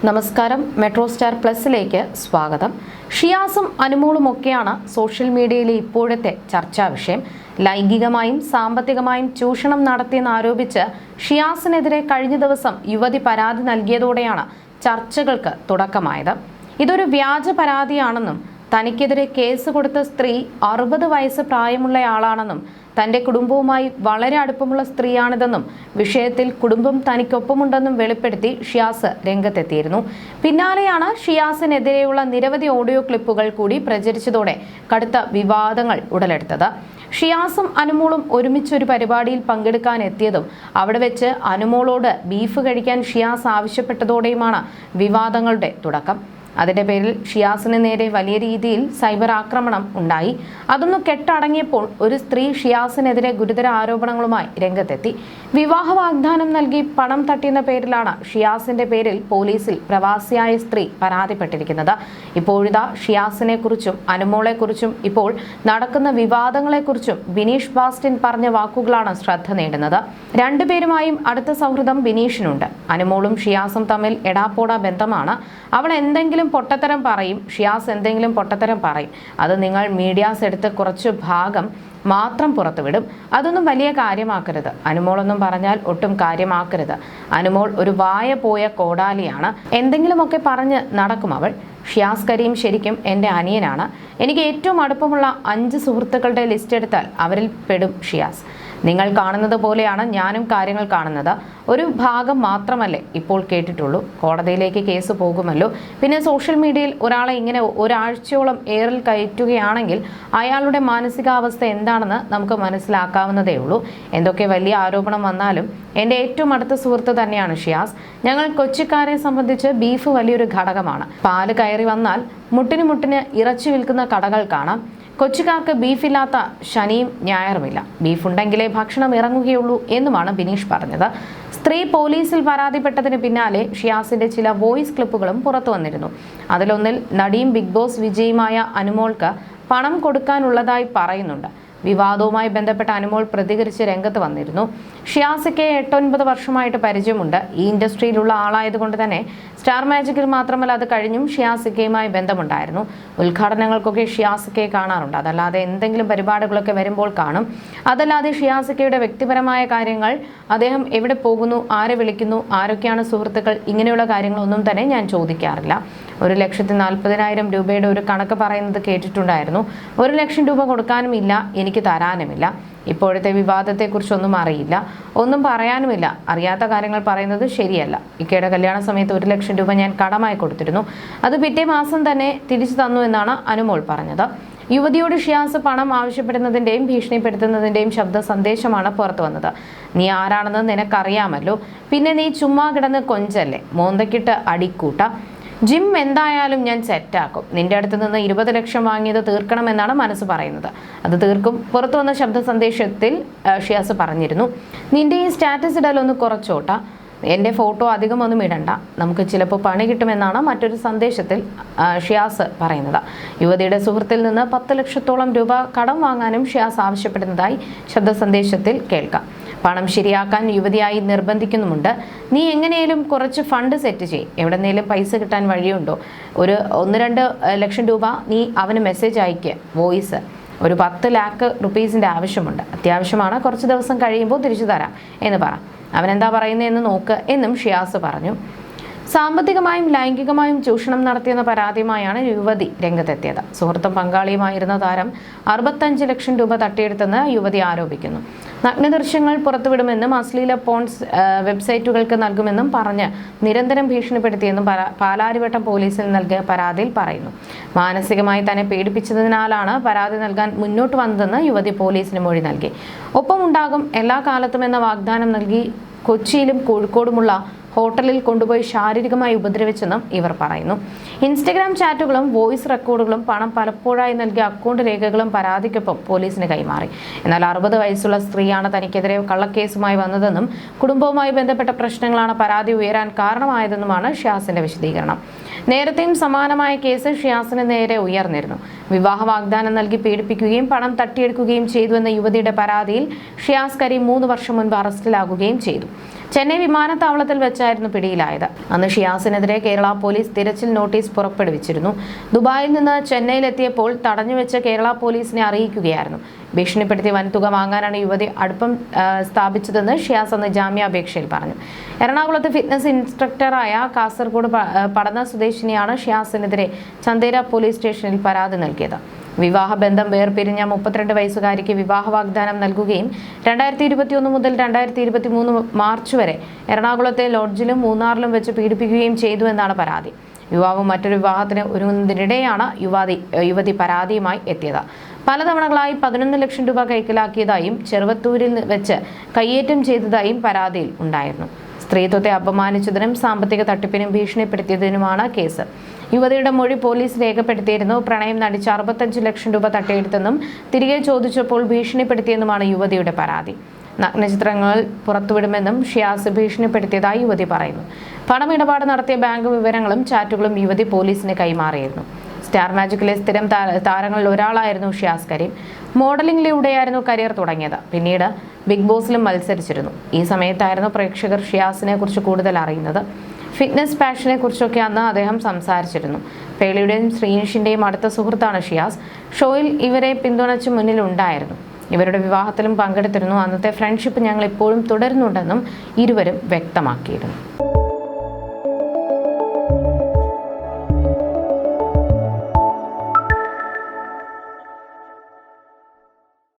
നമസ്കാരം, metro star പ്ലസിലേക്ക് സ്വാഗതം. ഷിയാസും അനുമോളുമൊക്കെയാണ് social മീഡിയയിലെ ഇപ്പോഴത്തെ ചർച്ചാ വിഷയം. ലൈംഗികമായും സാമ്പത്തികമായും ചൂഷണം നടത്തിയെന്നാരോപിച്ച് ഷിയാസിനെതിരെ കഴിഞ്ഞ ദിവസം യുവതി പരാതി നൽകിയതോടെയാണ് ചർച്ചകൾക്ക് തുടക്കമായത്. ഇതൊരു വ്യാജ പരാതിയാണെന്നും തനിക്കെതിരെ കേസ് കൊടുത്ത സ്ത്രീ 60 വയസ്സ് പ്രായമുള്ളയാളാണെന്നും തന്റെ കുടുംബവുമായി വളരെ അടുപ്പമുള്ള സ്ത്രീയാണിതെന്നും വിഷയത്തിൽ കുടുംബം തനിക്കൊപ്പമുണ്ടെന്നും വെളിപ്പെടുത്തി ഷിയാസ് രംഗത്തെത്തിയിരുന്നു. പിന്നാലെയാണ് ഷിയാസിനെതിരെയുള്ള നിരവധി ഓഡിയോ ക്ലിപ്പുകൾ കൂടി പ്രചരിച്ചതോടെ കടുത്ത വിവാദങ്ങൾ ഉടലെടുത്തത്. ഷിയാസും അനുമോളും ഒരുമിച്ചൊരു പരിപാടിയിൽ പങ്കെടുക്കാൻ എത്തിയതും അവിടെ വെച്ച് അനുമോളോട് ബീഫ് കഴിക്കാൻ ഷിയാസ് ആവശ്യപ്പെട്ടതോടെയുമാണ് വിവാദങ്ങളുടെ തുടക്കം. അതിന്റെ പേരിൽ ഷിയാസിന് നേരെ വലിയ രീതിയിൽ സൈബർ ആക്രമണം ഉണ്ടായി. അതൊന്നും കെട്ടടങ്ങിയപ്പോൾ ഒരു സ്ത്രീ ഷിയാസിനെതിരെ ഗുരുതര ആരോപണങ്ങളുമായി രംഗത്തെത്തി. വിവാഹ വാഗ്ദാനം നൽകി പണം തട്ടിയെന്ന പേരിലാണ് ഷിയാസിന്റെ പേരിൽ പോലീസിൽ പ്രവാസിയായ സ്ത്രീ പരാതിപ്പെട്ടിരിക്കുന്നത്. ഇപ്പോഴിതാ ഷിയാസിനെ കുറിച്ചും അനുമോളെക്കുറിച്ചും ഇപ്പോൾ നടക്കുന്ന വിവാദങ്ങളെക്കുറിച്ചും ബിനീഷ് ബാസ്റ്റിൻ പറഞ്ഞ വാക്കുകളാണ് ശ്രദ്ധ നേടുന്നത്. രണ്ടുപേരുമായും അടുത്ത സൗഹൃദം ബിനീഷിനുണ്ട്. അനുമോളും ഷിയാസും തമ്മിൽ എടാപ്പോടാ ബന്ധമാണ്. അവൾ എന്തെങ്കിലും പൊട്ടത്തരം പറയും, ഷിയാസ് എന്തെങ്കിലും പൊട്ടത്തരം പറയും. അത് നിങ്ങൾ മീഡിയാസ് എടുത്ത് കുറച്ച് ഭാഗം മാത്രം പുറത്തുവിടും. അതൊന്നും വലിയ കാര്യമാക്കരുത്. അനുമോളൊന്നും പറഞ്ഞാൽ ഒട്ടും കാര്യമാക്കരുത്. അനുമോൾ ഒരു വായ പോയ കോടാലിയാണ്. എന്തെങ്കിലുമൊക്കെ പറഞ്ഞ് നടക്കും അവൾ. ഷിയാസ് കരീം ശരിക്കും എൻ്റെ അനിയനാണ്. എനിക്ക് ഏറ്റവും അടുപ്പമുള്ള 5 സുഹൃത്തുക്കളുടെ ലിസ്റ്റ് എടുത്താൽ അവരിൽ പെടും ഷിയാസ്. നിങ്ങൾ കാണുന്നത് പോലെയാണ് ഞാനും കാര്യങ്ങൾ കാണുന്നത്. ഒരു ഭാഗം മാത്രമല്ലേ ഇപ്പോൾ കേട്ടിട്ടുള്ളൂ. കോടതിയിലേക്ക് കേസ് പോകുമല്ലോ. പിന്നെ സോഷ്യൽ മീഡിയയിൽ ഒരാളെ ഇങ്ങനെ ഒരാഴ്ചയോളം എയറിൽ കയറ്റുകയാണെങ്കിൽ അയാളുടെ മാനസികാവസ്ഥ എന്താണെന്ന് നമുക്ക് മനസ്സിലാക്കാവുന്നതേ ഉള്ളൂ. എന്തൊക്കെ വലിയ ആരോപണം വന്നാലും എൻ്റെ ഏറ്റവും അടുത്ത സുഹൃത്ത് തന്നെയാണ് ഷിയാസ്. ഞങ്ങൾ കൊച്ചിക്കാരെ സംബന്ധിച്ച് ബീഫ് വലിയൊരു ഘടകമാണ്. പാല് കയറി വന്നാൽ മുട്ടിന് ഇറച്ചി വിൽക്കുന്ന കടകൾ കാണാം. കൊച്ചിക്കാർക്ക് ബീഫില്ലാത്ത ശനിയും ഞായറുമില്ല. ബീഫുണ്ടെങ്കിലേ ഭക്ഷണം ഇറങ്ങുകയുള്ളൂ എന്നുമാണ് ബിനീഷ് പറഞ്ഞത്. സ്ത്രീ പോലീസിൽ പരാതിപ്പെട്ടതിന് പിന്നാലെ ഷിയാസിന്റെ ചില വോയിസ് ക്ലിപ്പുകളും പുറത്തു വന്നിരുന്നു. അതിലൊന്നിൽ നടിയും ബിഗ് ബോസ് വിജയിയുമായ അനുമോൾക്ക് പണം കൊടുക്കാനുള്ളതായി പറയുന്നുണ്ട്. വിവാദവുമായി ബന്ധപ്പെട്ട അനുമോൾ പ്രതികരിച്ച് രംഗത്ത് വന്നിരുന്നു. ഷിയാസിക്ക് 8-9 വർഷമായിട്ട് പരിചയമുണ്ട്. ഈ ഇൻഡസ്ട്രിയിലുള്ള ആളായതുകൊണ്ട് തന്നെ സ്റ്റാർ മാജിക്കിൽ മാത്രമല്ല അത് കഴിഞ്ഞും ഷിയാസിക്കയുമായി ബന്ധമുണ്ടായിരുന്നു. ഉദ്ഘാടനങ്ങൾക്കൊക്കെ ഷിയാസിക്കയെ കാണാറുണ്ട്. അതല്ലാതെ എന്തെങ്കിലും പരിപാടികളൊക്കെ വരുമ്പോൾ കാണും. അതല്ലാതെ ഷിയാസിക്കയുടെ വ്യക്തിപരമായ കാര്യങ്ങൾ, അദ്ദേഹം എവിടെ പോകുന്നു, ആരെ വിളിക്കുന്നു, ആരൊക്കെയാണ് സുഹൃത്തുക്കൾ, ഇങ്ങനെയുള്ള കാര്യങ്ങളൊന്നും തന്നെ ഞാൻ ചോദിക്കാറില്ല. 1,40,000 രൂപയുടെ ഒരു കണക്ക് പറയുന്നത് കേട്ടിട്ടുണ്ടായിരുന്നു. 1 ലക്ഷം രൂപ കൊടുക്കാനും ഇല്ല, എനിക്ക് തരാനുമില്ല. ഇപ്പോഴത്തെ വിവാദത്തെക്കുറിച്ചൊന്നും അറിയില്ല, ഒന്നും പറയാനുമില്ല. അറിയാത്ത കാര്യങ്ങൾ പറയുന്നത് ശരിയല്ല. ഇക്കയുടെ കല്യാണ സമയത്ത് 1 ലക്ഷം രൂപ ഞാൻ കടമായി കൊടുത്തിരുന്നു. അത് പിറ്റേ മാസം തന്നെ തിരിച്ചു തന്നു എന്നാണ് അനുമോൾ പറഞ്ഞത്. യുവതിയോട് ഷിയാസ് പണം ആവശ്യപ്പെടുന്നതിൻ്റെയും ഭീഷണിപ്പെടുത്തുന്നതിൻ്റെയും ശബ്ദ സന്ദേശമാണ് പുറത്തു വന്നത്. നീ ആരാണെന്ന് നിനക്കറിയാമല്ലോ, പിന്നെ നീ ചുമ്മാ കിടന്ന് കൊഞ്ചല്ലേ, മോന്തക്കിട്ട് അടിക്കൂട്ട. ജിം എന്തായാലും ഞാൻ സെറ്റാക്കും. നിന്റെ അടുത്ത് നിന്ന് 20 ലക്ഷം വാങ്ങിയത് തീർക്കണമെന്നാണ് മനസ്സ് പറയുന്നത്. അത് തീർക്കും. പുറത്തു വന്ന ശബ്ദ സന്ദേശത്തിൽ ഷിയാസ് പറഞ്ഞിരുന്നു, നിന്റെ ഈ സ്റ്റാറ്റസ് ഇടലൊന്ന് കുറച്ചോട്ട, എൻ്റെ ഫോട്ടോ അധികമൊന്നും ഇടണ്ട, നമുക്ക് ചിലപ്പോൾ പണി കിട്ടുമെന്നാണ് മറ്റൊരു സന്ദേശത്തിൽ ഷിയാസ് പറയുന്നത്. യുവതിയുടെ സുഹൃത്തിൽ നിന്ന് 10 ലക്ഷത്തോളം രൂപ കടം വാങ്ങാനും ഷിയാസ് ആവശ്യപ്പെടുന്നതായി ശബ്ദ സന്ദേശത്തിൽ കേൾക്കാം. പണം ശരിയാക്കാൻ യുവതിയായി നിർബന്ധിക്കുന്നുമുണ്ട്. നീ എങ്ങനെയും കുറച്ച് ഫണ്ട് സെറ്റ് ചെയ്യും, എവിടെന്നേലും പൈസ കിട്ടാൻ വഴിയുണ്ടോ, ഒരു 1-2 ലക്ഷം രൂപ നീ അവന് മെസ്സേജ് അയക്കുക, വോയിസ്. ഒരു 10 ലാഖ് റുപ്പീസിൻ്റെ ആവശ്യമുണ്ട്, അത്യാവശ്യമാണ്, കുറച്ച് ദിവസം കഴിയുമ്പോൾ തിരിച്ചു തരാം എന്ന് പറ. അവനെന്താ പറയുന്നതെന്ന് നോക്ക് എന്നും ഷിയാസ് പറഞ്ഞു. സാമ്പത്തികമായും ലൈംഗികമായും ചൂഷണം നടത്തിയെന്ന പരാതിയുമായാണ് യുവതി രംഗത്തെത്തിയത്. സുഹൃത്തും പങ്കാളിയുമായിരുന്ന താരം 65 ലക്ഷം രൂപ തട്ടിയെടുത്തെന്ന് യുവതി ആരോപിക്കുന്നു. നഗ്നദൃശ്യങ്ങൾ പുറത്തുവിടുമെന്നും അശ്ലീല പോൺസ് വെബ്സൈറ്റുകൾക്ക് നൽകുമെന്നും പറഞ്ഞ് നിരന്തരം ഭീഷണിപ്പെടുത്തിയെന്നും പാലാരിവട്ടം പോലീസിൽ നൽകിയ പരാതിയിൽ പറയുന്നു. മാനസികമായി തന്നെ പീഡിപ്പിച്ചതിനാലാണ് പരാതി നൽകാൻ മുന്നോട്ട് വന്നതെന്ന് യുവതി പോലീസിന് മൊഴി നൽകി. ഒപ്പം ഉണ്ടാകും എല്ലാ കാലത്തും എന്ന വാഗ്ദാനം നൽകി കൊച്ചിയിലും കോഴിക്കോടുമുള്ള ഹോട്ടലിൽ കൊണ്ടുപോയി ശാരീരികമായി ഉപദ്രവിച്ചെന്നും ഇവർ പറയുന്നു. ഇൻസ്റ്റഗ്രാം ചാറ്റുകളും വോയിസ് റെക്കോർഡുകളും പണം പലപ്പോഴായി നൽകിയ അക്കൗണ്ട് രേഖകളും പരാതിക്കൊപ്പം പോലീസിന് കൈമാറി. എന്നാൽ 60 വയസ്സുള്ള സ്ത്രീയാണ് തനിക്കെതിരെ കള്ളക്കേസുമായി വന്നതെന്നും കുടുംബവുമായി ബന്ധപ്പെട്ട പ്രശ്നങ്ങളാണ് പരാതി ഉയരാൻ കാരണമായതെന്നുമാണ് ഷിയാസിന്റെ വിശദീകരണം. നേരത്തെയും സമാനമായ കേസ് ഷിയാസിന് നേരെ ഉയർന്നിരുന്നു. വിവാഹ വാഗ്ദാനം നൽകി പീഡിപ്പിക്കുകയും പണം തട്ടിയെടുക്കുകയും ചെയ്തുവെന്ന യുവതിയുടെ പരാതിയിൽ ഷിയാസ് കരീം 3 വർഷം മുൻപ് അറസ്റ്റിലാകുകയും ചെയ്തു. ചെന്നൈ വിമാനത്താവളത്തിൽ വെച്ചായിരുന്നു പിടിയിലായത്. അന്ന് ഷിയാസിനെതിരെ കേരള പോലീസ് തിരച്ചിൽ നോട്ടീസ് പുറപ്പെടുവിച്ചിരുന്നു. ദുബായിൽ നിന്ന് ചെന്നൈയിലെത്തിയപ്പോൾ തടഞ്ഞുവെച്ച് കേരള പോലീസിനെ അറിയിക്കുകയായിരുന്നു. ഭീഷണിപ്പെടുത്തി വൻതുക വാങ്ങാനാണ് യുവതി അടുപ്പം സ്ഥാപിച്ചതെന്ന് ഷിയാസ് അന്ന് ജാമ്യാപേക്ഷയിൽ പറഞ്ഞു. എറണാകുളത്ത് ഫിറ്റ്നസ് ഇൻസ്ട്രക്ടറായ കാസർഗോഡ് പടന്ന സ്വദേശിനിയാണ് ഷിയാസിനെതിരെ ചന്തേര പോലീസ് സ്റ്റേഷനിൽ പരാതി നൽകിയത്. വിവാഹബന്ധം വേർപിരിഞ്ഞ 32 വയസ്സുകാരിക്ക് വിവാഹ വാഗ്ദാനം നൽകുകയും 2021 മുതൽ 2023 മാർച്ച് വരെ എറണാകുളത്തെ ലോഡ്ജിലും മൂന്നാറിലും വെച്ച് പീഡിപ്പിക്കുകയും ചെയ്തു എന്നാണ് പരാതി. യുവാവ് മറ്റൊരു വിവാഹത്തിന് ഒരുങ്ങുന്നതിനിടെയാണ് യുവതി പരാതിയുമായി എത്തിയത്. പലതവണകളായി 11 ലക്ഷം രൂപ കൈക്കലാക്കിയതായും ചെറുവത്തൂരിൽ വെച്ച് കയ്യേറ്റം ചെയ്തതായും പരാതിയിൽ ഉണ്ടായിരുന്നു. സ്ത്രീത്വത്തെ അപമാനിച്ചതിനും സാമ്പത്തിക തട്ടിപ്പിനും ഭീഷണിപ്പെടുത്തിയതിനുമാണ് കേസ്. യുവതിയുടെ മൊഴി പോലീസ് രേഖപ്പെടുത്തിയിരുന്നു. പ്രണയം നടിച്ച് 65 ലക്ഷം രൂപ തട്ടിയെടുത്തെന്നും തിരികെ ചോദിച്ചപ്പോൾ ഭീഷണിപ്പെടുത്തിയെന്നുമാണ് യുവതിയുടെ പരാതി. നഗ്നചിത്രങ്ങൾ പുറത്തുവിടുമെന്നും ഷിയാസ് ഭീഷണിപ്പെടുത്തിയതായി യുവതി പറയുന്നു. പണമിടപാട് നടത്തിയ ബാങ്ക് വിവരങ്ങളും ചാറ്റുകളും യുവതി പോലീസിന് കൈമാറിയിരുന്നു. സ്റ്റാർ മാജിക്കിലെ സ്ഥിരം താരങ്ങളിൽ ഒരാളായിരുന്നു ഷിയാസ് കരീം. മോഡലിംഗിലൂടെയായിരുന്നു കരിയർ തുടങ്ങിയത്. പിന്നീട് ബിഗ് ബോസിലും മത്സരിച്ചിരുന്നു. ഈ സമയത്തായിരുന്നു പ്രേക്ഷകർ ഷിയാസിനെ കുറിച്ച് കൂടുതൽ അറിയുന്നത്. ഫിറ്റ്നസ് പാഷനെ കുറിച്ചൊക്കെ അന്ന് അദ്ദേഹം സംസാരിച്ചിരുന്നു. പേളിയുടെയും ശ്രീനിഷിന്റെയും അടുത്ത സുഹൃത്താണ് ഷിയാസ്. ഷോയിൽ ഇവരെ പിന്തുണച്ച് മുന്നിലുണ്ടായിരുന്നു. ഇവരുടെ വിവാഹത്തിലും പങ്കെടുത്തിരുന്നു. അന്നത്തെ ഫ്രണ്ട്ഷിപ്പ് ഞങ്ങൾ ഇപ്പോഴും തുടരുന്നുണ്ടെന്നും ഇരുവരും വ്യക്തമാക്കിയിരുന്നു.